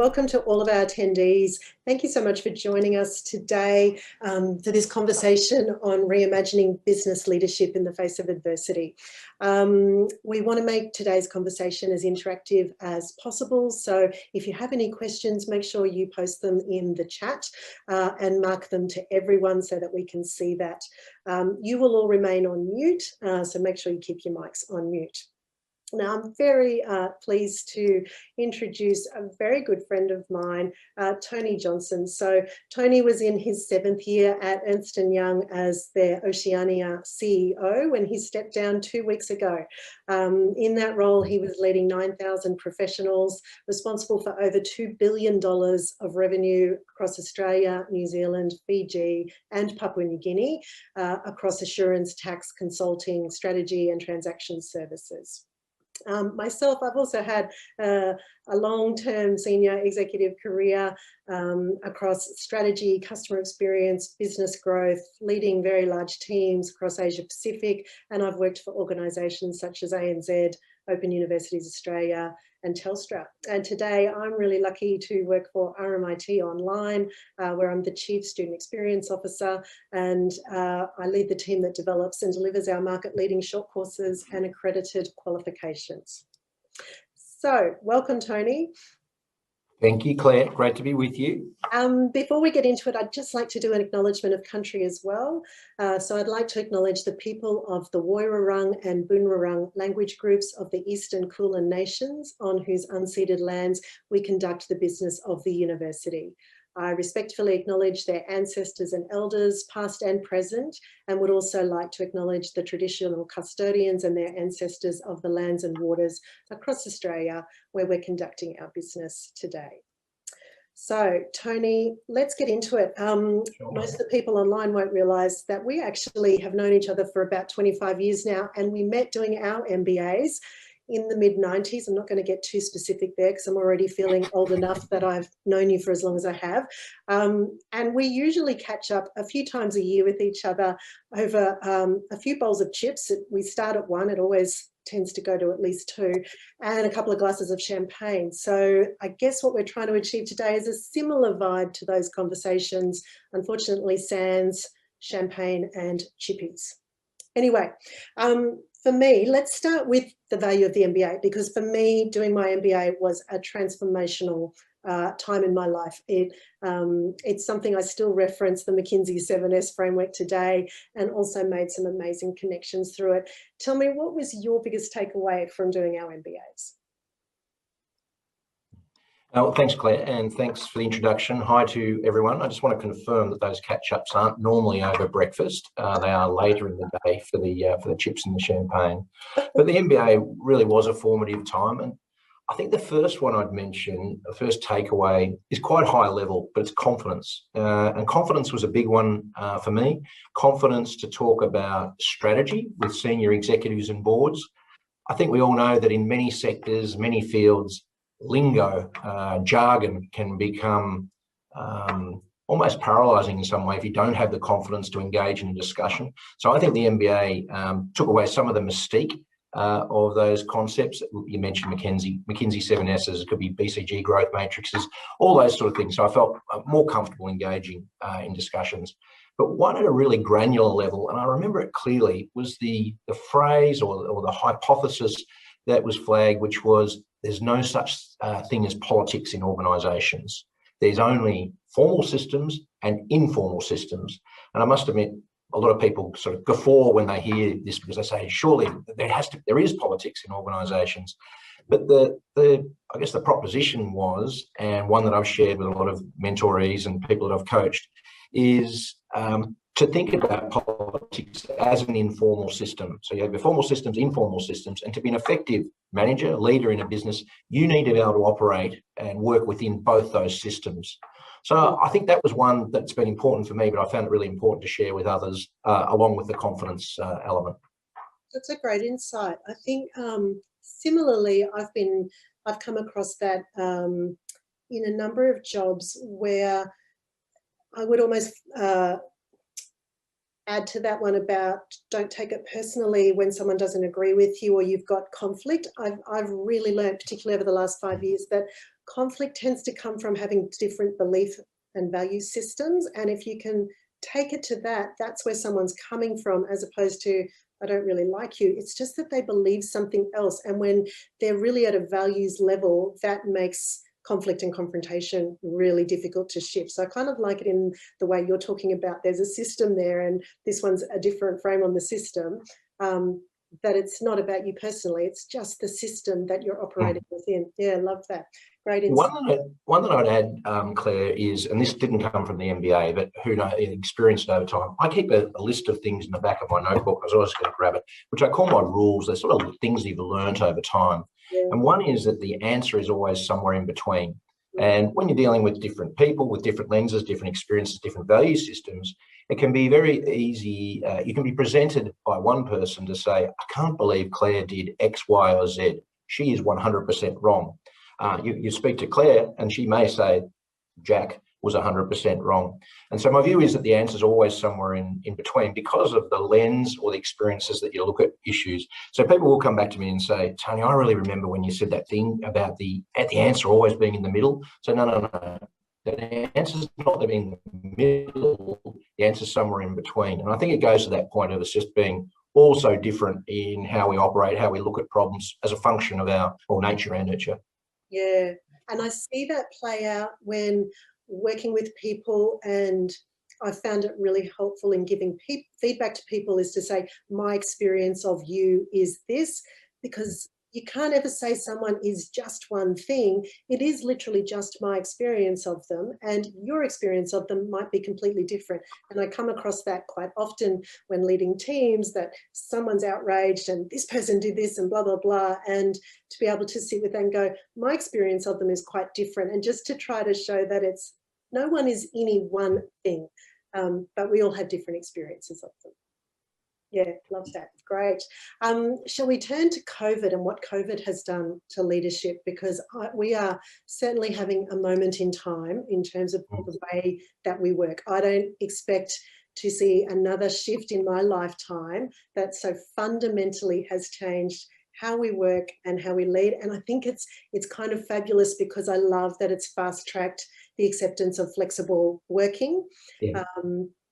welcome to all of our attendees. Thank you so much for joining us today for this conversation on reimagining business leadership in the face of adversity. We want to make today's conversation as interactive as possible. So if you have any questions, make sure you post them in the chat and mark them to everyone so that we can see that. You will all remain on mute, so make sure you keep your mics on mute. Now, I'm very pleased to introduce a very good friend of mine, Tony Johnson. So Tony was in his 7th year at Ernst Young as their Oceania CEO when he stepped down 2 weeks ago. In that role, he was leading 9,000 professionals, responsible for over $2 billion of revenue across Australia, New Zealand, Fiji, and Papua New Guinea, across assurance, tax, consulting, strategy, and transaction services. Myself, I've also had a long-term senior executive career across strategy, customer experience, business growth, leading very large teams across Asia Pacific, and I've worked for organisations such as ANZ, Open Universities Australia, and Telstra. And today I'm really lucky to work for RMIT Online, where I'm the Chief Student Experience Officer, and I lead the team that develops and delivers our market-leading short courses and accredited qualifications. So, welcome, Tony. Thank you, Claire. Great to be with you. Before we get into it, I'd just like to do an acknowledgement of country as well. So I'd like to acknowledge the people of the Woiwurrung and Boonwurrung language groups of the Eastern Kulin Nations, on whose unceded lands we conduct the business of the university. I respectfully acknowledge their ancestors and elders, past and present, and would also like to acknowledge the traditional custodians and their ancestors of the lands and waters across Australia where we're conducting our business today. So, Tony, let's get into it. Most of the people online won't realise that we actually have known each other for about 25 years now, and we met doing our MBAs in the mid-90s. I'm not going to get too specific there because I'm already feeling old enough that I've known you for as long as I have. And we usually catch up a few times a year with each other over a few bowls of chips. We start at one, it always tends to go to at least 2, and a couple of glasses of champagne. So I guess what we're trying to achieve today is a similar vibe to those conversations. Unfortunately, sans champagne and chippies. Anyway, for me, let's start with the value of the MBA, because for me, doing my MBA was a transformational time in my life. It's something I still reference, the McKinsey 7S framework today, and also made some amazing connections through it. Tell me, what was your biggest takeaway from doing our MBAs? Well, thanks, Claire, and thanks for the introduction. Hi to everyone. I just want to confirm that those catch-ups aren't normally over breakfast. They are later in the day for the chips and the champagne. But the MBA really was a formative time, and I think the first one I'd mention, the first takeaway, is quite high level, but it's confidence. And confidence was a big one for me. Confidence to talk about strategy with senior executives and boards. I think we all know that in many sectors, many fields, lingo, jargon can become almost paralysing in some way if you don't have the confidence to engage in a discussion. So I think the MBA took away some of the mystique of those concepts. You mentioned McKinsey 7Ss, it could be BCG growth matrices, all those sort of things. So I felt more comfortable engaging in discussions. But one at a really granular level, and I remember it clearly, was the phrase or the hypothesis that was flagged, which was there's no such thing as politics in organisations. There's only formal systems and informal systems. And I must admit, a lot of people sort of guffaw when they hear this because they say, surely there is politics in organisations. But I guess the proposition was, and one that I've shared with a lot of mentorees and people that I've coached, is to think about politics as an informal system. So you have your formal systems, informal systems, and to be an effective manager, leader in a business, you need to be able to operate and work within both those systems. So I think that was one that's been important for me, but I found it really important to share with others, along with the confidence element. That's a great insight. I think similarly, I've come across that in a number of jobs where I would almost add to that one about don't take it personally when someone doesn't agree with you or you've got conflict. I've really learned, particularly over the last 5 years, that conflict tends to come from having different belief and value systems. And if you can take it to that, that's where someone's coming from, as opposed to, I don't really like you. It's just that they believe something else. And when they're really at a values level, that makes conflict and confrontation really difficult to shift. So I kind of like it in the way you're talking about, there's a system there and this one's a different frame on the system, that it's not about you personally, it's just the system that you're operating within. Yeah, love that. Great insight. One that I'd add, Claire, is, and this didn't come from the MBA, but who knows, experienced over time. I keep a list of things in the back of my notebook. I was always going to grab it, which I call my rules. They're sort of things you've learned over time. Yeah. And one is that the answer is always somewhere in between. And when you're dealing with different people, with different lenses, different experiences, different value systems, it can be very easy. You can be presented by one person to say, I can't believe Claire did X, Y, or Z. She is 100% wrong. You speak to Claire and she may say, Jack was 100% wrong. And so my view is that the answer is always somewhere in between because of the lens or the experiences that you look at issues. So people will come back to me and say, Tony, I really remember when you said that thing about the answer always being in the middle. So no. The answer is not being in the middle, the answer is somewhere in between. And I think it goes to that point of us just being also different in how we operate, how we look at problems as a function of our nature and nurture. Yeah, and I see that play out when working with people, and I found it really helpful in giving feedback to people is to say, my experience of you is this, because you can't ever say someone is just one thing. It is literally just my experience of them, and your experience of them might be completely different. And I come across that quite often when leading teams, that someone's outraged and this person did this and blah, blah, blah. And to be able to sit with them and go, my experience of them is quite different. And just to try to show that it's, no one is any one thing, but we all have different experiences of them. Yeah, love that. Great. Shall we turn to COVID and what COVID has done to leadership? Because we are certainly having a moment in time in terms of the way that we work. I don't expect to see another shift in my lifetime that so fundamentally has changed how we work and how we lead. And I think it's kind of fabulous because I love that it's fast-tracked the acceptance of flexible working. Yeah.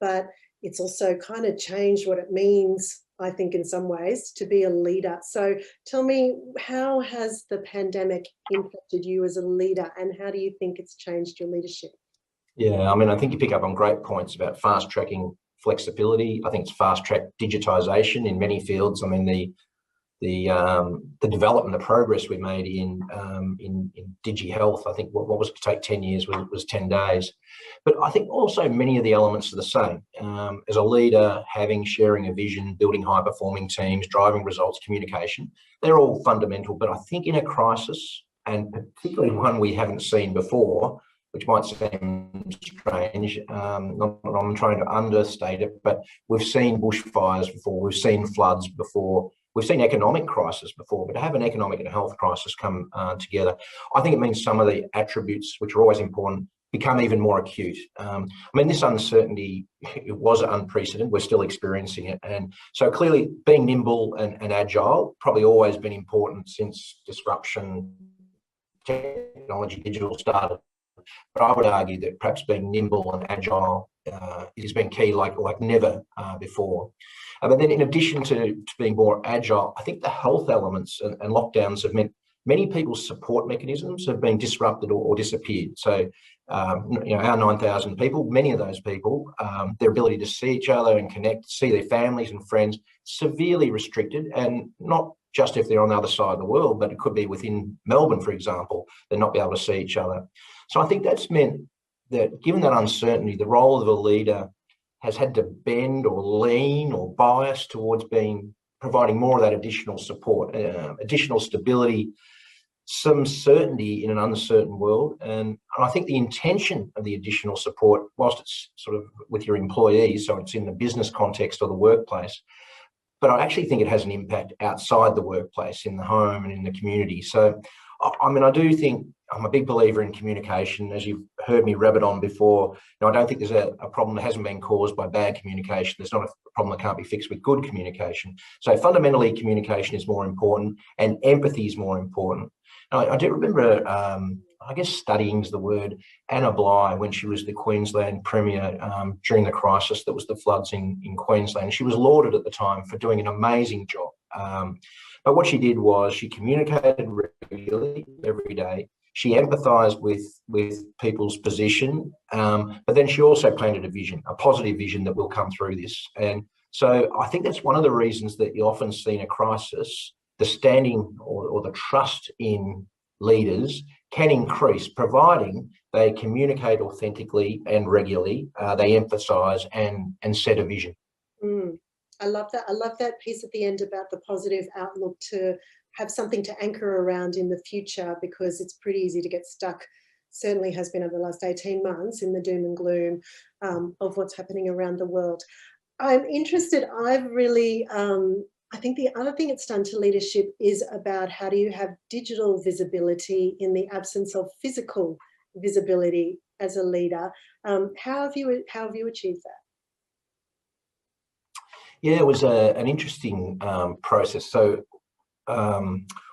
But it's also kind of changed what it means, I think, in some ways, to be a leader. So tell me, how has the pandemic impacted you as a leader, and how do you think it's changed your leadership? Yeah, I mean, I think you pick up on great points about fast-tracking flexibility. I think it's fast-tracked digitization in many fields. I mean, the development, the progress we made in digi-health, I think what was to take 10 years was 10 days. But I think also many of the elements are the same. As a leader, sharing a vision, building high-performing teams, driving results, communication, they're all fundamental. But I think in a crisis, and particularly one we haven't seen before, which might seem strange, I'm trying to understate it, but we've seen bushfires before, we've seen floods before, we've seen economic crisis before, but to have an economic and health crisis come together, I think it means some of the attributes, which are always important, become even more acute. I mean, this uncertainty, it was unprecedented. We're still experiencing it. And so clearly being nimble and agile, probably always been important since disruption, technology, digital started. But I would argue that perhaps being nimble and agile has been key like never before. But then in addition to being more agile, I think the health elements and lockdowns have meant many people's support mechanisms have been disrupted or disappeared. So, our 9,000 people, many of those people, their ability to see each other and connect, see their families and friends, severely restricted, and not just if they're on the other side of the world, but it could be within Melbourne, for example, they're not be able to see each other. So I think that's meant that given that uncertainty, the role of a leader has had to bend or lean or bias towards providing more of that additional support, additional stability, some certainty in an uncertain world. And I think the intention of the additional support, whilst it's sort of with your employees, so it's in the business context or the workplace, but I actually think it has an impact outside the workplace, in the home and in the community. So, I mean, I do think I'm a big believer in communication. As you've heard me rabbit on before, I don't think there's a problem that hasn't been caused by bad communication. There's not a problem that can't be fixed with good communication. So fundamentally, communication is more important and empathy is more important. I do remember, I guess studying is the word, Anna Bligh, when she was the Queensland Premier during the crisis that was the floods in Queensland. She was lauded at the time for doing an amazing job. But what she did was she communicated regularly every day. She empathised with people's position, but then she also planted a vision, a positive vision that will come through this. And so I think that's one of the reasons that you often see in a crisis, the standing or the trust in leaders can increase, providing they communicate authentically and regularly, they emphasise and set a vision. I love that. I love that piece at the end about the positive outlook, to have something to anchor around in the future, because it's pretty easy to get stuck, certainly has been over the last 18 months, in the doom and gloom of what's happening around the world. I'm interested, I think the other thing it's done to leadership is about how do you have digital visibility in the absence of physical visibility as a leader. How have you achieved that? Yeah, it was an interesting process. So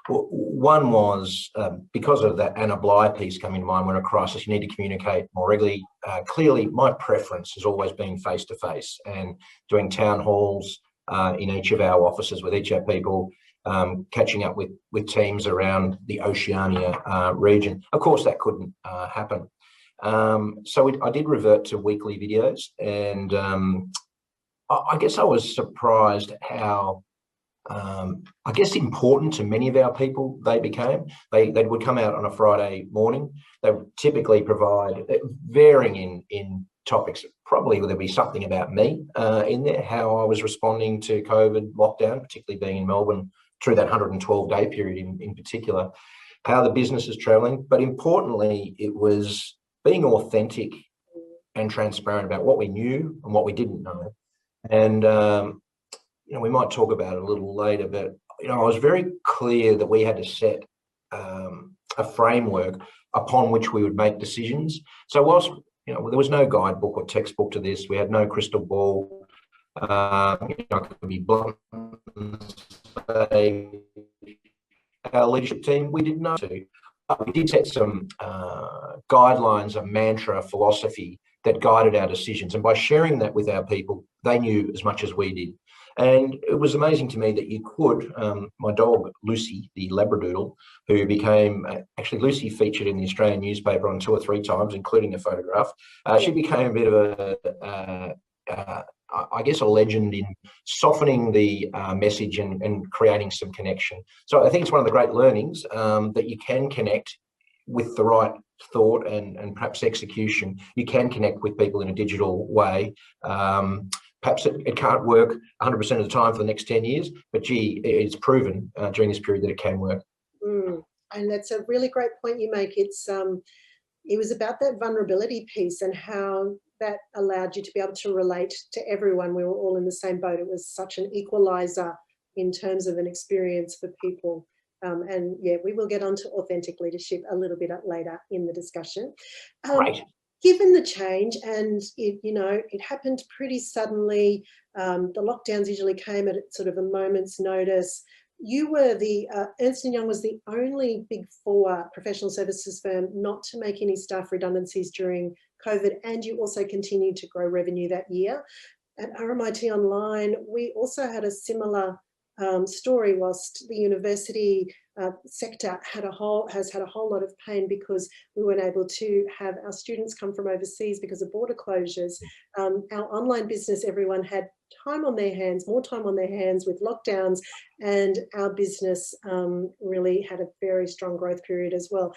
one was because of that Anna Bligh piece coming to mind, when a crisis, you need to communicate more regularly. Clearly, my preference has always been face-to-face, and doing town halls in each of our offices with each of our people, catching up with teams around the Oceania region. Of course, that couldn't happen. So I did revert to weekly videos, and I guess I was surprised how, I guess, important to many of our people they became. They would come out on a Friday morning. They would typically provide, varying in topics, probably there'd be something about me in there, how I was responding to COVID lockdown, particularly being in Melbourne through that 112-day period in particular, how the business is travelling. But importantly, it was being authentic and transparent about what we knew and what we didn't know. And, we might talk about it a little later, but, I was very clear that we had to set a framework upon which we would make decisions. So whilst, there was no guidebook or textbook to this, we had no crystal ball, I could be blunt and say, our leadership team, we didn't know to. We did set some guidelines, a mantra, a philosophy that guided our decisions. And by sharing that with our people, they knew as much as we did. And it was amazing to me that you could, my dog, Lucy, the Labradoodle, who became, actually Lucy featured in the Australian newspaper on 2 or 3 times, including a photograph. She became a bit of I guess, a legend in softening the message and creating some connection. So I think it's one of the great learnings that you can connect with the right thought and perhaps execution. You can connect with people in a digital way. Perhaps it can't work 100% of the time for the next 10 years, but gee, it's proven during this period that it can work. And that's a really great point you make. It was about that vulnerability piece and how that allowed you to be able to relate to everyone. We were all in the same boat. It was such an equalizer in terms of an experience for people. And yeah, we will get onto authentic leadership a little bit later in the discussion. Right. Given the change, and it happened pretty suddenly, the lockdowns usually came at sort of a moment's notice. You were Ernst Young was the only Big 4 professional services firm not to make any staff redundancies during COVID, and you also continued to grow revenue that year. At RMIT Online, we also had a similar story, whilst the university sector has had a whole lot of pain because we weren't able to have our students come from overseas because of border closures. Our online business, everyone had time on their hands, more time on their hands with lockdowns, and our business really had a very strong growth period as well.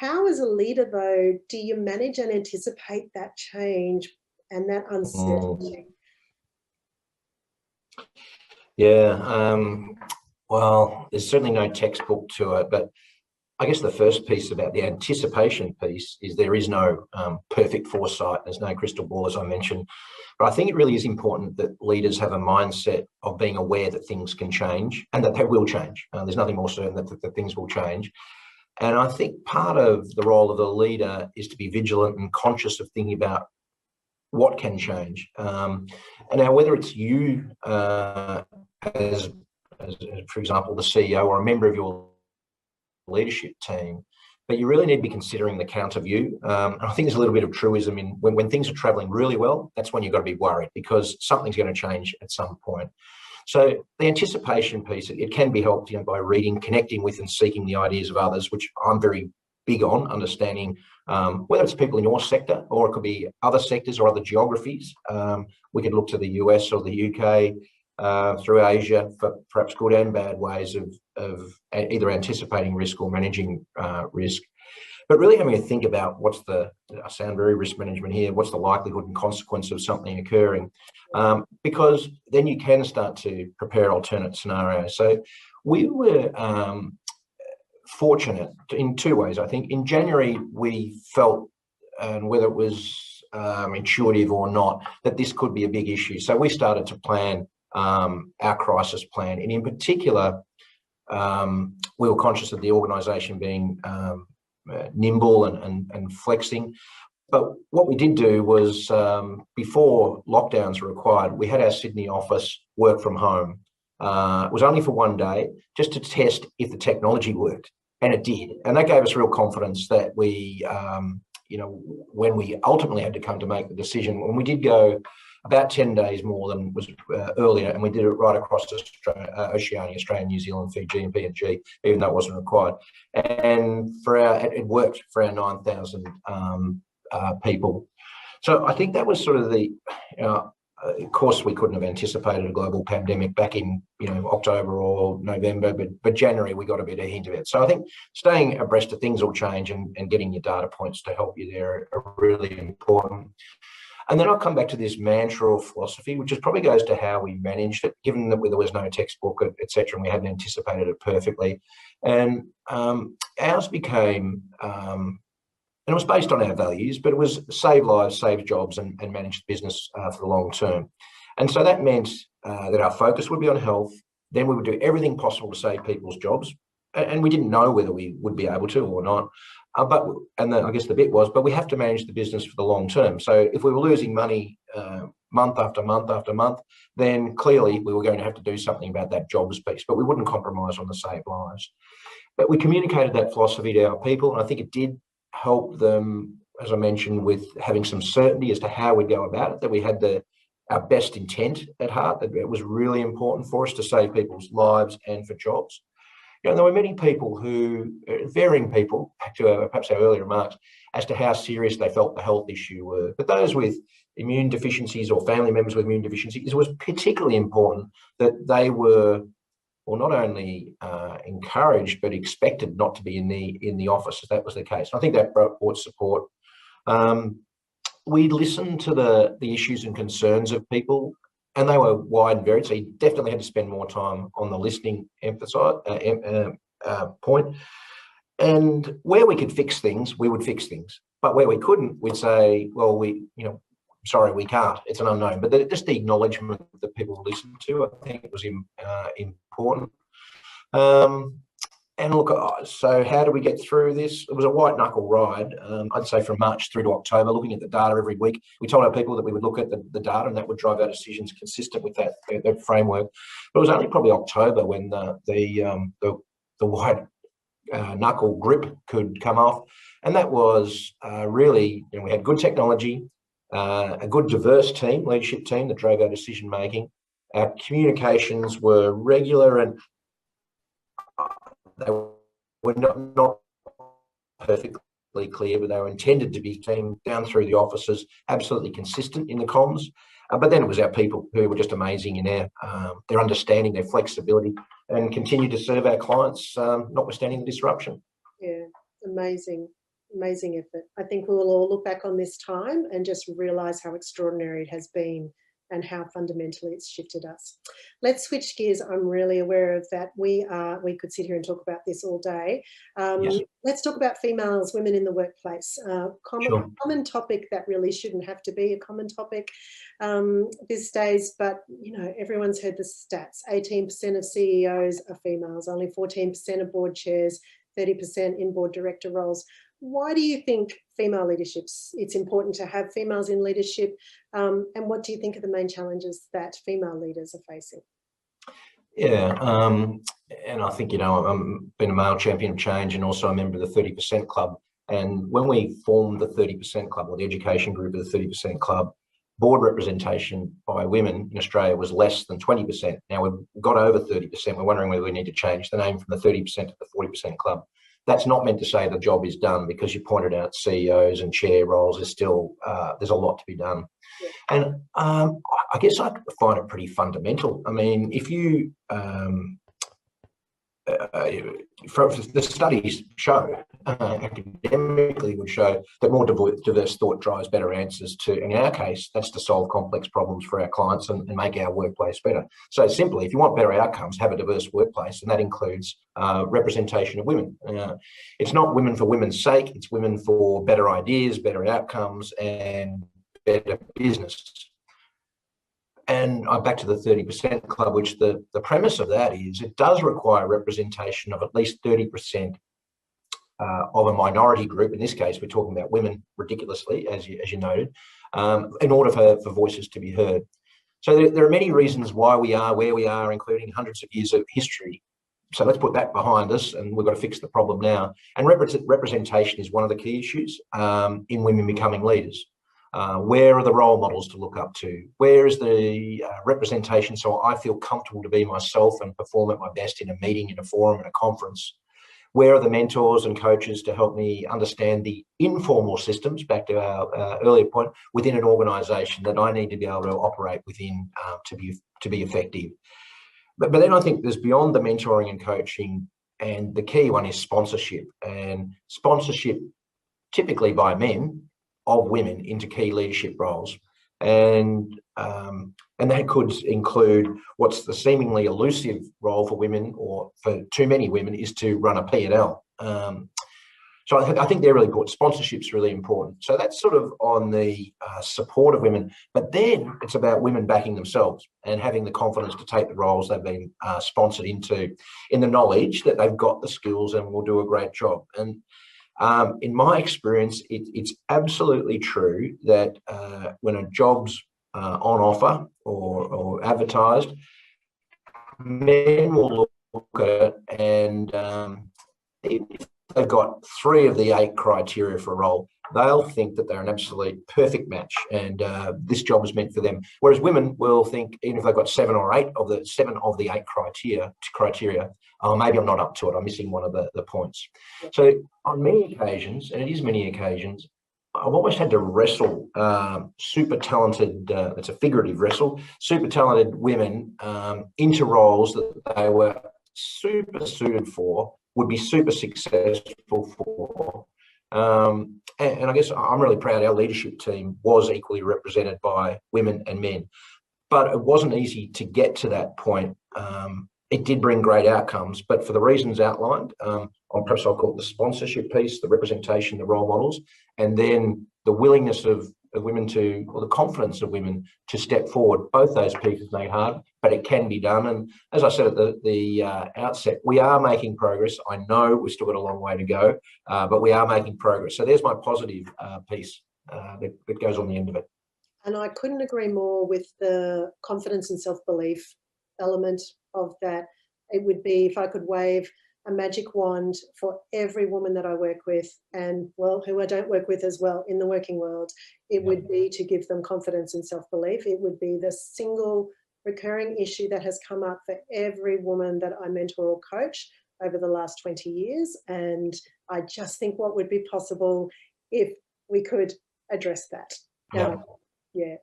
How, as a leader, though, do you manage and anticipate that change and that uncertainty? Yeah, well, there's certainly no textbook to it, but I guess the first piece about the anticipation piece is there is no perfect foresight. There's no crystal ball, as I mentioned. But I think it really is important that leaders have a mindset of being aware that things can change and that they will change. There's nothing more certain that things will change. And I think part of the role of the leader is to be vigilant and conscious of thinking about what can change. And now, whether it's you as, for example, the CEO or a member of your leadership team, but you really need to be considering the counter view. And I think there's a little bit of truism in when things are traveling really well, that's when you've got to be worried, because something's going to change at some point. So the anticipation piece, it can be helped, by reading, connecting with and seeking the ideas of others, which I'm very big on, understanding whether it's people in your sector or it could be other sectors or other geographies. We could look to the US or the UK, through Asia, for perhaps good and bad ways of either anticipating risk or managing risk. But really having to think about I sound very risk management here, what's the likelihood and consequence of something occurring? Because then you can start to prepare alternate scenarios. So we were fortunate in two ways, I think. In January, we felt, and whether it was intuitive or not, that this could be a big issue. So we started to plan our crisis plan. And in particular, we were conscious of the organisation being nimble and flexing. But what we did do was, before lockdowns were required, we had our Sydney office work from home. It was only for one day, just to test if the technology worked. And it did. And that gave us real confidence that we, when we ultimately had to come to make the decision, when we did go about 10 days more than was earlier, and we did it right across Oceania, Australia, New Zealand, Fiji and PNG, even though it wasn't required. And it worked for our 9,000 people. So I think that was sort of of course, we couldn't have anticipated a global pandemic back in October or November, but January we got a bit of a hint of it. So I think staying abreast of things will change and getting your data points to help you there are really important. And then I'll come back to this mantra or philosophy, which probably goes to how we managed it, given that there was no textbook, etc., and we hadn't anticipated it perfectly. And ours became, and it was based on our values, but it was save lives, save jobs, and manage the business for the long term. And so that meant that our focus would be on health. Then we would do everything possible to save people's jobs. And we didn't know whether we would be able to or not. I guess the bit was, but we have to manage the business for the long term. So if we were losing money month after month after month, then clearly we were going to have to do something about that jobs piece, but we wouldn't compromise on the save lives. But we communicated that philosophy to our people, and I think it did help them, as I mentioned, with having some certainty as to how we'd go about it, that we had our best intent at heart, that it was really important for us to save people's lives and for jobs. There were many people varying people, back to perhaps our earlier remarks, as to how serious they felt the health issue were. But those with immune deficiencies or family members with immune deficiencies, it was particularly important that they were, well, not only encouraged, but expected not to be in the office, if that was the case. And I think that brought support. We listened to the issues and concerns of people, and they were wide and varied, so you definitely had to spend more time on the listening point. And where we could fix things, we would fix things. But where we couldn't, we'd say, well, sorry, we can't. It's an unknown. But just the acknowledgement that people listened to, I think was important. And look, so how do we get through this? It was a white knuckle ride, I'd say from March through to October, looking at the data every week. We told our people that we would look at the data and that would drive our decisions consistent with that framework. But it was only probably October when the white knuckle grip could come off. And that was really, we had good technology, a good diverse leadership team that drove our decision making. Our communications were regular and they were not perfectly clear, but they were intended to be teamed down through the offices, absolutely consistent in the comms. But then it was our people who were just amazing in their understanding, their flexibility, and continue to serve our clients, notwithstanding the disruption. Yeah, amazing effort. I think we will all look back on this time and just realise how extraordinary it has been and how fundamentally it's shifted us. Let's switch gears. I'm really aware of that. We could sit here and talk about this all day. Yes. Let's talk about females, women in the workplace. Common topic that really shouldn't have to be a common topic these days, but everyone's heard the stats. 18% of CEOs are females, only 14% of board chairs, 30% in board director roles. Why do you think female leadership's it's important to have females in leadership? And what do you think are the main challenges that female leaders are facing? Yeah, and I think, I've been a male champion of change and also a member of the 30% Club. And when we formed the 30% Club, or the education group of the 30% Club, board representation by women in Australia was less than 20%. Now we've got over 30%. We're wondering whether we need to change the name from the 30% to the 40% Club. That's not meant to say the job is done, because you pointed out CEOs and chair roles is still, there's a lot to be done. And I guess I find it pretty fundamental. I mean, if you, the studies show, academically would show that more diverse thought drives better answers to, in our case, that's to solve complex problems for our clients and make our workplace better. So simply, if you want better outcomes, have a diverse workplace, and that includes representation of women. It's not women for women's sake, it's women for better ideas, better outcomes, and better business. And I'm back to the 30% Club, which the premise of that is it does require representation of at least 30% of a minority group. In this case, we're talking about women, ridiculously, as you noted, in order for voices to be heard. So there are many reasons why we are where we are, including hundreds of years of history. So let's put that behind us, and we've got to fix the problem now. And representation is one of the key issues in women becoming leaders. Where are the role models to look up to? Where is the representation so I feel comfortable to be myself and perform at my best in a meeting, in a forum, in a conference? Where are the mentors and coaches to help me understand the informal systems, back to our earlier point, within an organisation that I need to be able to operate within to be effective? But then I think there's beyond the mentoring and coaching, and the key one is sponsorship. And sponsorship, typically by men, of women into key leadership roles. And that could include what's the seemingly elusive role for women, or for too many women, is to run a P&L. So I think they're really important. Sponsorship's really important. So that's sort of on the support of women. But then it's about women backing themselves and having the confidence to take the roles they've been sponsored into, in the knowledge that they've got the skills and will do a great job. And in my experience, it's absolutely true that when a job's on offer or advertised, men will look at it, and if they've got 3 of the 8 criteria for a role, they'll think that they're an absolute perfect match, and this job is meant for them. Whereas women will think, even if they've got 7 or 8 of the 8 criteria, oh, maybe I'm not up to it, I'm missing one of the points. So on many occasions, and it is many occasions, I've almost had to wrestle super talented, it's a figurative wrestle, super talented women into roles that they were super suited for, would be super successful for. And I guess I'm really proud our leadership team was equally represented by women and men. But it wasn't easy to get to that point. It did bring great outcomes, but for the reasons outlined, perhaps I'll call it the sponsorship piece, the representation, the role models, and then the willingness of women to, or the confidence of women to step forward. Both those pieces make hard, but it can be done. And as I said at the outset, we are making progress. I know we've still got a long way to go, but we are making progress. So there's my positive piece that goes on the end of it. And I couldn't agree more with the confidence and self-belief element of that. It would be, if I could wave a magic wand for every woman that I work with, and, well, who I don't work with as well in the working world, it would be to give them confidence and self-belief. It would be the single recurring issue that has come up for every woman that I mentor or coach over the last 20 years. And I just think what would be possible if we could address that. Yeah.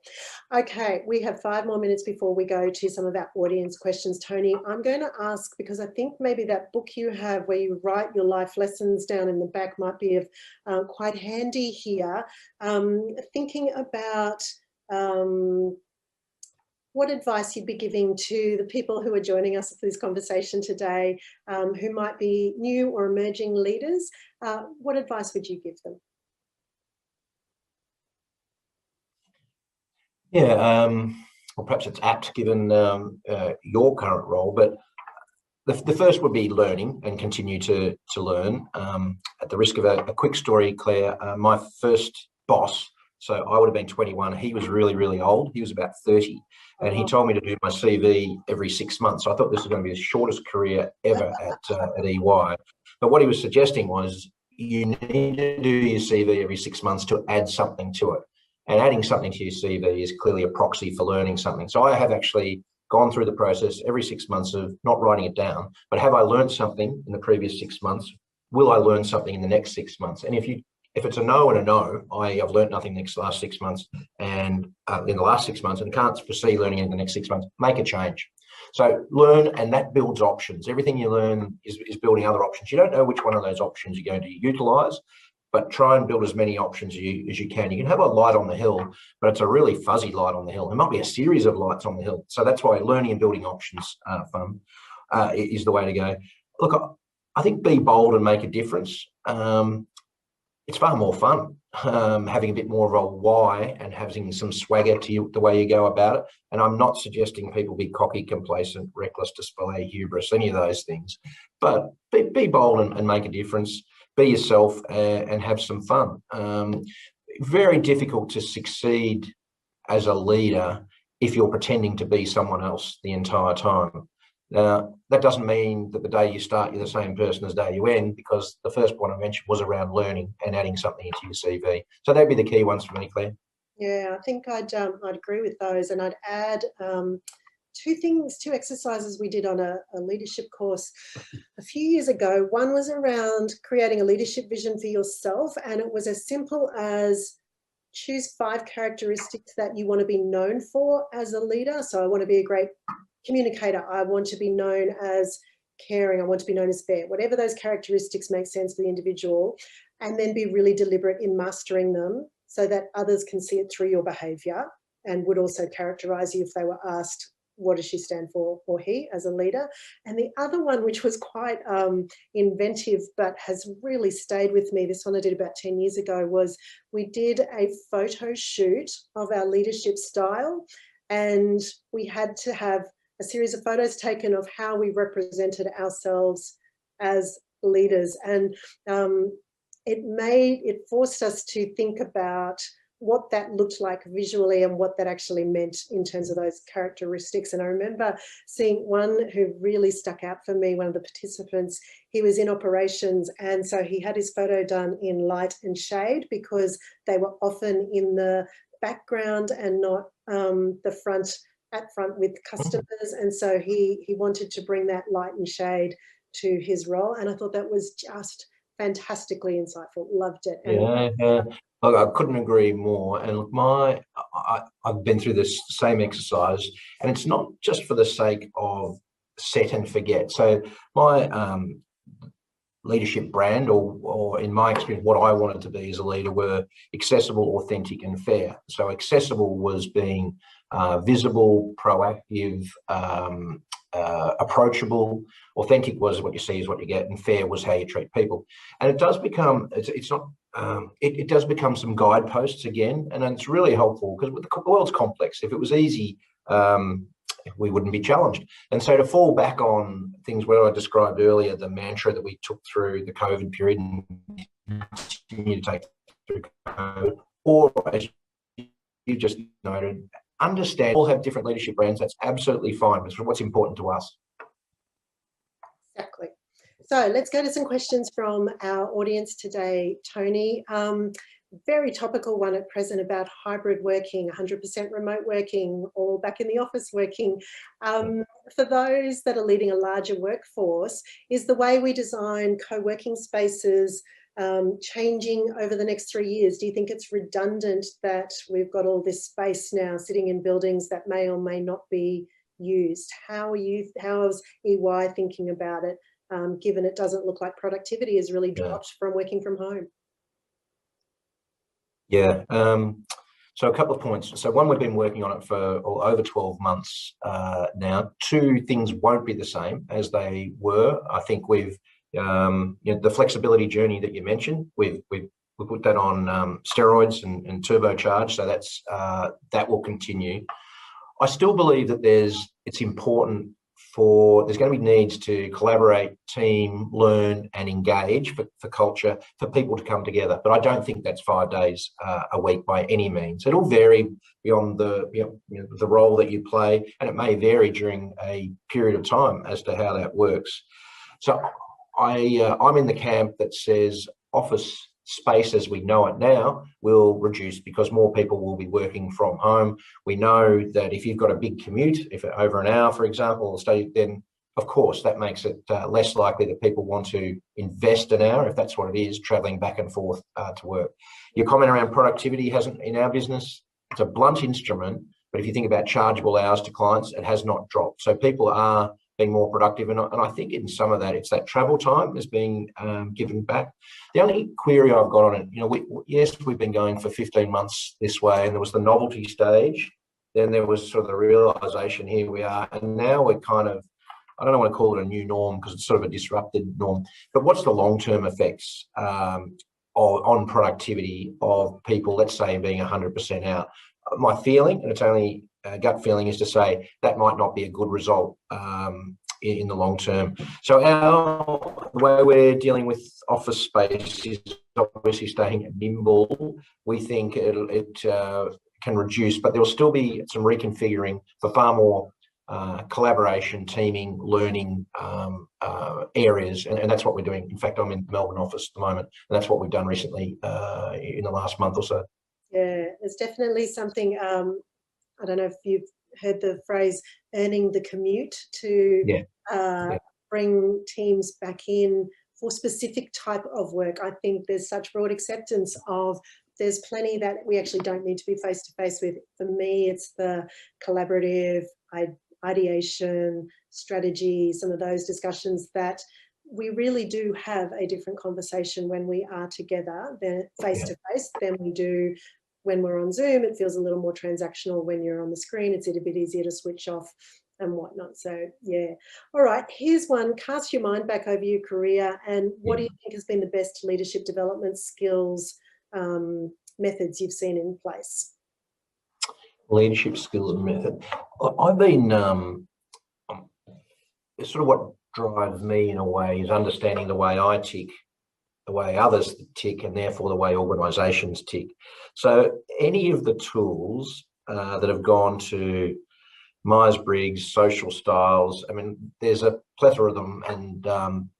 Okay, we have 5 more minutes before we go to some of our audience questions. Tony, I'm going to ask, because I think maybe that book you have where you write your life lessons down in the back might be of quite handy here. Thinking about what advice you'd be giving to the people who are joining us for this conversation today, who might be new or emerging leaders. What advice would you give them? Yeah, well, perhaps it's apt given your current role, but the first would be learning and continue to learn. At the risk of a quick story, Claire, my first boss, so I would have been 21. He was really, really old. He was about 30. And he told me to do my CV every 6 months. So I thought this was going to be the shortest career ever at EY. But what he was suggesting was you need to do your CV every 6 months to add something to it. And adding something to your CV is clearly a proxy for learning something. So I have actually gone through the process every 6 months of not writing it down, but have I learned something in the previous 6 months? Will I learn something in the next 6 months? And if it's a no and a no, I've learned nothing in the last 6 months and in the last 6 months and can't foresee learning in the next 6 months, make a change. So learn, and that builds options. Everything you learn is building other options. You don't know which one of those options you're going to utilize, but try and build as many options as you can. You can have a light on the hill, but it's a really fuzzy light on the hill. There might be a series of lights on the hill. So that's why learning and building options is the way to go. Look, I think be bold and make a difference. It's far more fun having a bit more of a why and having some swagger to the way you go about it. And I'm not suggesting people be cocky, complacent, reckless, display, hubris, any of those things. But be bold and make a difference. Be yourself and have some fun. Very difficult to succeed as a leader if you're pretending to be someone else the entire time. Now, that doesn't mean that the day you start, you're the same person as the day you end, because the first point I mentioned was around learning and adding something into your CV. So that'd be the key ones for me, Claire. Yeah, I think I'd agree with those, and I'd add two exercises we did on a leadership course a few years ago. One was around creating a leadership vision for yourself, and it was as simple as choose 5 characteristics that you want to be known for as a leader. So I want to be a great communicator. I want to be known as caring. I want to be known as fair. Whatever those characteristics make sense for the individual, and then be really deliberate in mastering them so that others can see it through your behaviour and would also characterise you if they were asked, what does she stand for, or he, as a leader? And the other one, which was quite inventive but has really stayed with me, this one I did about 10 years ago, was we did a photo shoot of our leadership style, and we had to have a series of photos taken of how we represented ourselves as leaders. And it forced us to think about what that looked like visually and what that actually meant in terms of those characteristics. And I remember seeing one who really stuck out for me, one of the participants. He was in operations, and so he had his photo done in light and shade because they were often in the background and not the front with customers. And so he wanted to bring that light and shade to his role. And I thought that was just fantastically insightful. Loved it. And yeah. Look, I couldn't agree more. And look, I've been through this same exercise, and it's not just for the sake of set and forget. So my leadership brand, or in my experience, what I wanted to be as a leader, were accessible, authentic, and fair. So accessible was being visible, proactive, approachable. Authentic was what you see is what you get, and fair was how you treat people. And it does become, it does become some guideposts again, and it's really helpful because the world's complex. If it was easy, we wouldn't be challenged. And so to fall back on things where I described earlier, the mantra that we took through the COVID period and continue to take through COVID, or as you just noted, understand all have different leadership brands. That's absolutely fine. It's what's important to us. Exactly. So let's go to some questions from our audience today, Tony. Very topical one at present about hybrid working, 100% remote working, or back in the office working. For those that are leading a larger workforce, is the way we design co-working spaces changing over the next 3 years? Do you think it's redundant that we've got all this space now sitting in buildings that may or may not be used? How is EY thinking about it, given it doesn't look like productivity has really dropped from working from home? Yeah. So a couple of points. So one, we've been working on it for over 12 months now. 2 things won't be the same as they were. I think we've the flexibility journey that you mentioned, we put that on steroids and turbocharged. So that will continue. I still believe that it's important there's going to be needs to collaborate, team, learn and engage for culture, for people to come together. But I don't think that's 5 days a week by any means. It'll vary beyond the role that you play, and it may vary during a period of time as to how that works. So I'm in the camp that says office space as we know it now will reduce because more people will be working from home. We know that if you've got a big commute, if over an hour, for example, then of course that makes it less likely that people want to invest an hour, if that's what it is, travelling back and forth to work. Your comment around productivity hasn't, in our business, it's a blunt instrument, but if you think about chargeable hours to clients, it has not dropped. So people are being more productive, and I think in some of that it's that travel time is being given back. The only query I've got on it, yes, we've been going for 15 months this way, and there was the novelty stage, then there was sort of the realization, here we are, and now we're kind of, I don't want to call it a new norm because it's sort of a disrupted norm, but what's the long-term effects on productivity of people, let's say, being 100% out? My feeling, and it's only gut feeling, is to say that might not be a good result in the long term. So the way we're dealing with office space is obviously staying nimble. We think it can reduce, but there will still be some reconfiguring for far more collaboration, teaming, learning areas, and that's what we're doing. In fact, I'm in the Melbourne office at the moment, and that's what we've done recently in the last month or so. Yeah, it's definitely something, I don't know if you've heard the phrase earning the commute, to bring teams back in for specific type of work. I think there's such broad acceptance of there's plenty that we actually don't need to be face-to-face with. For me, it's the collaborative ideation, strategy, some of those discussions that we really do have a different conversation when we are together than face-to-face than we do when we're on Zoom. It feels a little more transactional. When you're on the screen, it's a bit easier to switch off and whatnot. So, yeah. All right, here's one. Cast your mind back over your career, and what do you think has been the best leadership development skills, methods you've seen in place? Leadership skills and method. I've been, sort of what drives me in a way is understanding the way I tick, the way others tick, and therefore the way organisations tick. So any of the tools that have gone to Myers-Briggs, social styles, I mean, there's a plethora of them, and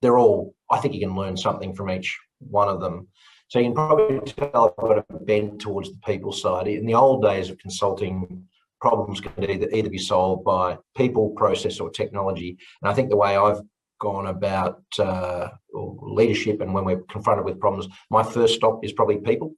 they're all, I think you can learn something from each one of them. So you can probably tell I've got a bent towards the people side. In the old days of consulting, problems can either be solved by people, process, or technology. And I think the way I've gone about leadership, and when we're confronted with problems, my first stop is probably people.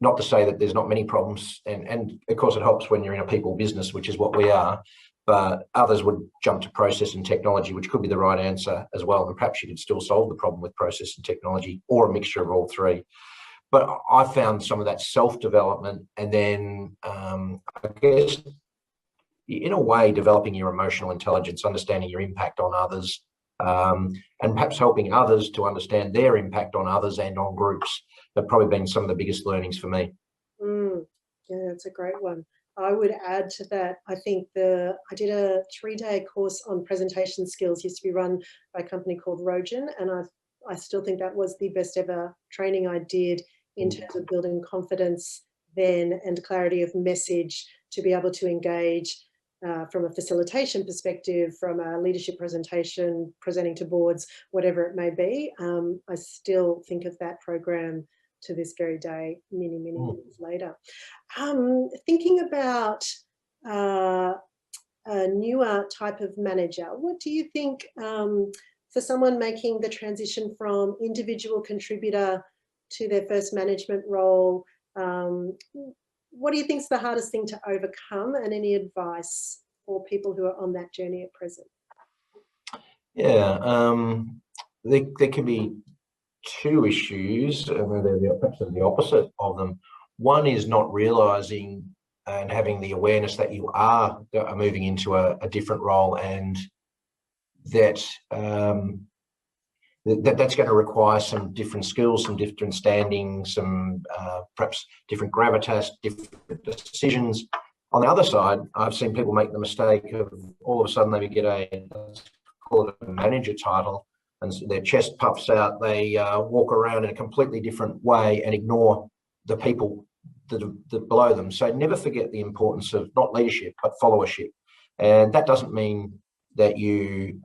Not to say that there's not many problems, and of course it helps when you're in a people business, which is what we are, but others would jump to process and technology, which could be the right answer as well. And perhaps you could still solve the problem with process and technology, or a mixture of all three. But I found some of that self-development, and then I guess in a way developing your emotional intelligence, understanding your impact on others, and perhaps helping others to understand their impact on others and on groups, have probably been some of the biggest learnings for me. Yeah, that's a great one. I would add to that, I think I did a 3-day course on presentation skills, used to be run by a company called Rogen, and I still think that was the best ever training I did in terms of building confidence then and clarity of message to be able to engage from a facilitation perspective, from a leadership presentation, presenting to boards, whatever it may be. I still think of that program to this very day, many years later. Thinking about a newer type of manager, what do you think for someone making the transition from individual contributor to their first management role, what do you think is the hardest thing to overcome, and any advice for people who are on that journey at present? Yeah, there can be two issues, and they're perhaps the opposite of them. One is not realising and having the awareness that you are moving into a different role, and that that's going to require some different skills, some different standing, some perhaps different gravitas, different decisions. On the other side, I've seen people make the mistake of all of a sudden they get let's call it a manager title, and their chest puffs out. They walk around in a completely different way and ignore the people that are below them. So never forget the importance of not leadership, but followership. And that doesn't mean that you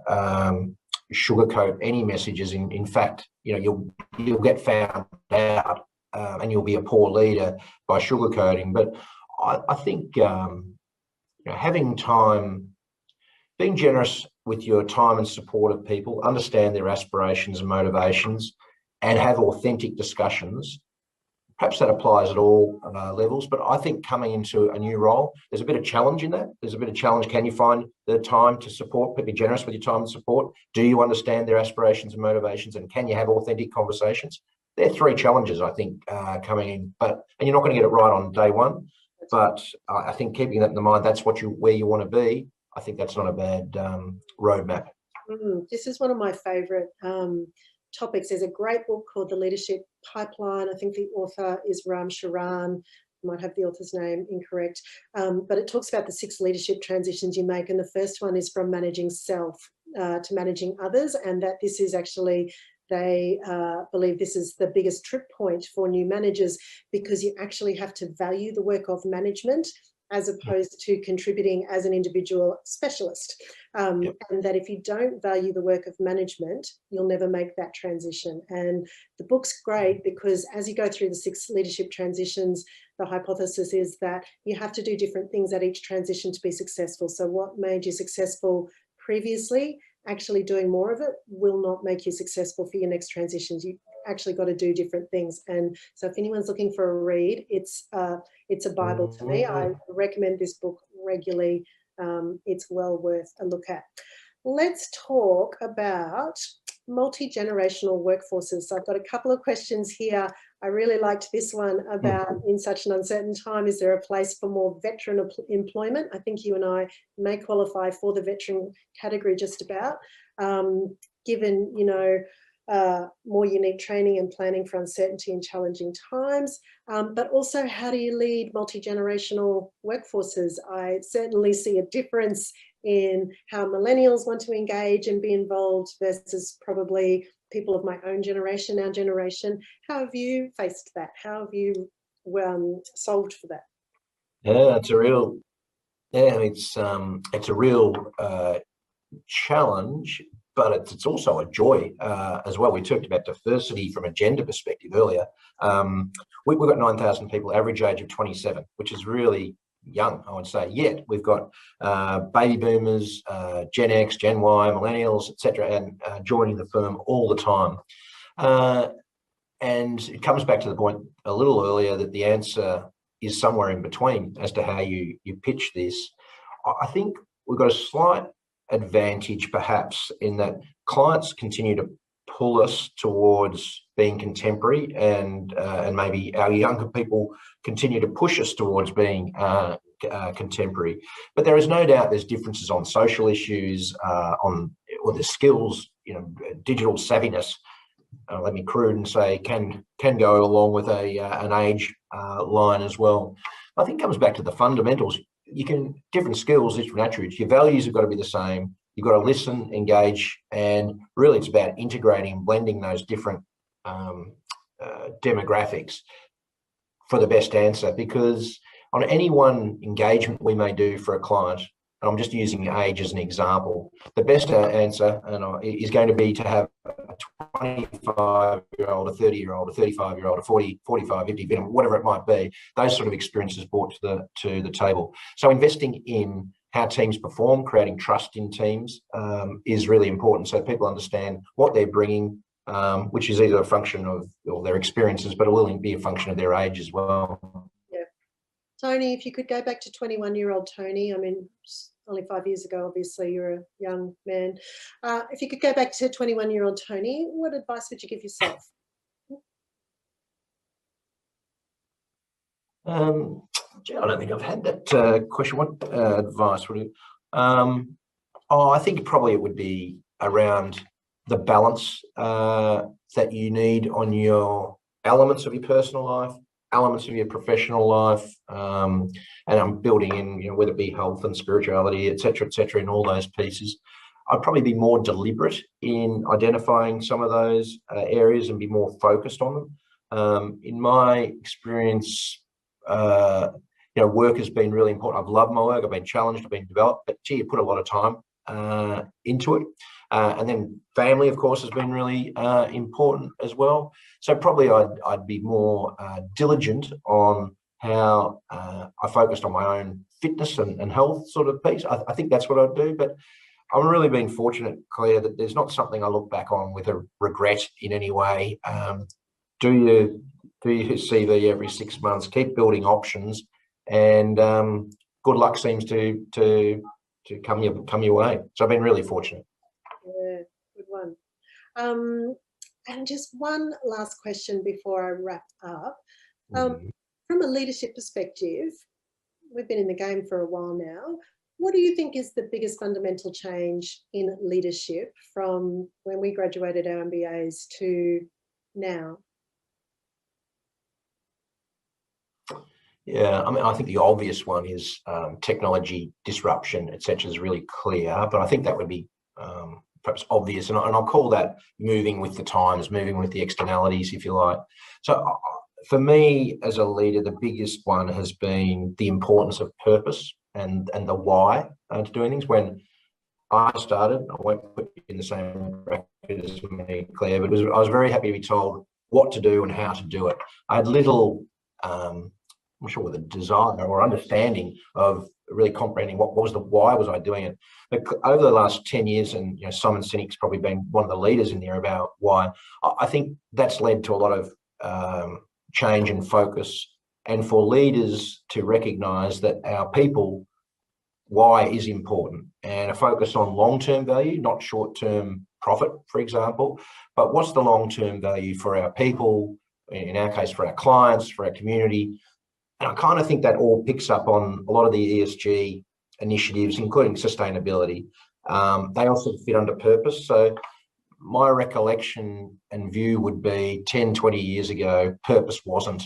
sugarcoat any messages. In fact, you'll get found out and you'll be a poor leader by sugarcoating. But I think having time, being generous with your time and support of people, understand their aspirations and motivations, and have authentic discussions. Perhaps that applies at all levels, but I think coming into a new role, there's a bit of challenge in that. There's a bit of challenge. Can you find the time to support, be generous with your time and support? Do you understand their aspirations and motivations? And can you have authentic conversations? They're three challenges, I think, coming in. And you're not going to get it right on day one, but I think keeping that in mind, that's where you want to be. I think that's not a bad roadmap. This is one of my favourite topics. There's a great book called The Leadership Pipeline. I think the author is Ram Charan. I might have the author's name incorrect, but it talks about the 6 leadership transitions you make, and the first one is from managing self to managing others, and that this is actually, they believe this is the biggest trip point for new managers, because you actually have to value the work of management as opposed to contributing as an individual specialist. And that if you don't value the work of management, you'll never make that transition. And the book's great because as you go through the 6 leadership transitions, the hypothesis is that you have to do different things at each transition to be successful. So what made you successful previously, actually doing more of it will not make you successful for your next transitions. You actually got to do different things. And so if anyone's looking for a read, it's a Bible to me. I recommend this book regularly. It's well worth a look at. Let's talk about multi-generational workforces. So I've got a couple of questions here. I really liked this one about, in such an uncertain time, is there a place for more veteran employment? I think you and I may qualify for the veteran category just about, given, more unique training and planning for uncertainty and challenging times. But also, how do you lead multi-generational workforces? I certainly see a difference in how millennials want to engage and be involved versus probably people of my own generation, our generation. How have you faced that? How have you solved for that? Yeah, it's a real challenge, but it's also a joy as well. We talked about diversity from a gender perspective earlier. We've got 9,000 people, average age of 27, which is really young, I would say. Yet we've got baby boomers, Gen X, Gen Y, millennials, etc., and joining the firm all the time. And it comes back to the point a little earlier that the answer is somewhere in between as to how you pitch this. I think we've got a slight advantage perhaps in that clients continue to pull us towards being contemporary, and maybe our younger people continue to push us towards being contemporary. But there is no doubt there's differences on social issues, or the skills, digital savviness. Let me crude and say can go along with an age line as well. I think it comes back to the fundamentals. Different skills, different attributes. Your values have got to be the same. You've got to listen, engage, and really it's about integrating and blending those different demographics for the best answer. Because on any one engagement we may do for a client, and I'm just using age as an example, the best answer is going to be to have a 25-year-old, a 30-year-old, a 35-year-old, a 40, 45, 50, whatever it might be, those sort of experiences brought to the table. So investing in how teams perform, creating trust in teams is really important, so people understand what they're bringing, which is either a function of their experiences, but it will be a function of their age as well. Yeah. Tony, if you could go back to 21-year-old Tony, I mean, only 5 years ago, obviously, you're a young man. If you could go back to 21-year-old Tony, what advice would you give yourself? I don't think I've had that question. What advice would you? I think probably it would be around the balance that you need on your elements of your personal life elements of your professional life, and I'm building in, you know, whether it be health and spirituality, et cetera, in all those pieces. I'd probably be more deliberate in identifying some of those areas and be more focused on them. In my experience, you know, work has been really important. I've loved my work. I've been challenged. I've been developed. But gee, you put a lot of time into it. And then family, of course, has been really important as well. So probably I'd be more diligent on how I focused on my own fitness and health sort of piece. I think that's what I'd do. But I'm really being fortunate, Claire, that there's not something I look back on with a regret in any way. Do your CV every 6 months, keep building options, and good luck seems to come your way. So I've been really fortunate. Yeah, good one. And just one last question before I wrap up. From a leadership perspective, we've been in the game for a while now. What do you think is the biggest fundamental change in leadership from when we graduated our MBAs to now? Yeah, I mean, I think the obvious one is technology disruption, et cetera, is really clear, but I think that would be perhaps obvious, and I'll call that moving with the times, moving with the externalities, if you like. So for me as a leader, the biggest one has been the importance of purpose and the why to doing things. When I started, I won't put you in the same bracket as me, Claire, but I was very happy to be told what to do and how to do it. I had little, I'm sure, with a desire or understanding of really comprehending why was I doing it. But over the last 10 years, and you know, Simon Sinek's probably been one of the leaders in there about why, I think that's led to a lot of change and focus, and for leaders to recognise that our people, why is important, and a focus on long-term value, not short-term profit, for example, but what's the long-term value for our people, in our case, for our clients, for our community. And I kind of think that all picks up on a lot of the ESG initiatives, including sustainability. They also fit under purpose. So my recollection and view would be 10, 20 years ago, purpose wasn't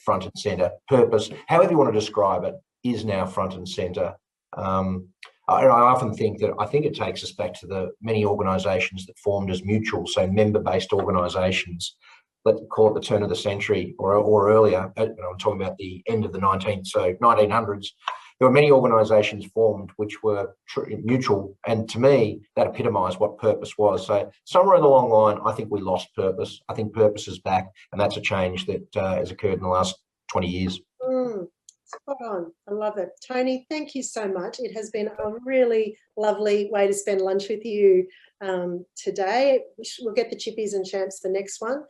front and centre. Purpose, however you want to describe it, is now front and centre. I often think that it takes us back to the many organisations that formed as mutual, so member-based organisations. Let's call it the turn of the century or earlier. I'm talking about the end of the 1900s. There were many organisations formed which were mutual, and to me, that epitomised what purpose was. So somewhere along the line, I think we lost purpose. I think purpose is back, and that's a change that has occurred in the last 20 years. Spot on. I love it. Tony, thank you so much. It has been a really lovely way to spend lunch with you today. We'll get the chippies and champs for next one.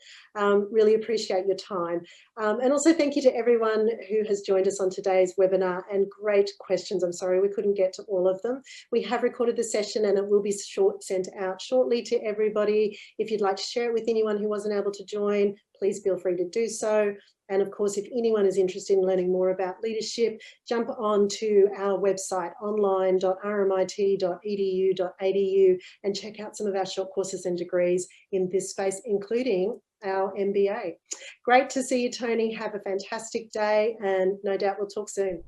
Really appreciate your time. And also thank you to everyone who has joined us on today's webinar, and great questions. I'm sorry we couldn't get to all of them. We have recorded the session and it will be sent out shortly to everybody. If you'd like to share it with anyone who wasn't able to join, please feel free to do so. And of course, if anyone is interested in learning more about leadership, jump on to our website, online.rmit.edu.au, and check out some of our short courses and degrees in this space, including our MBA. Great to see you, Tony. Have a fantastic day, and no doubt we'll talk soon.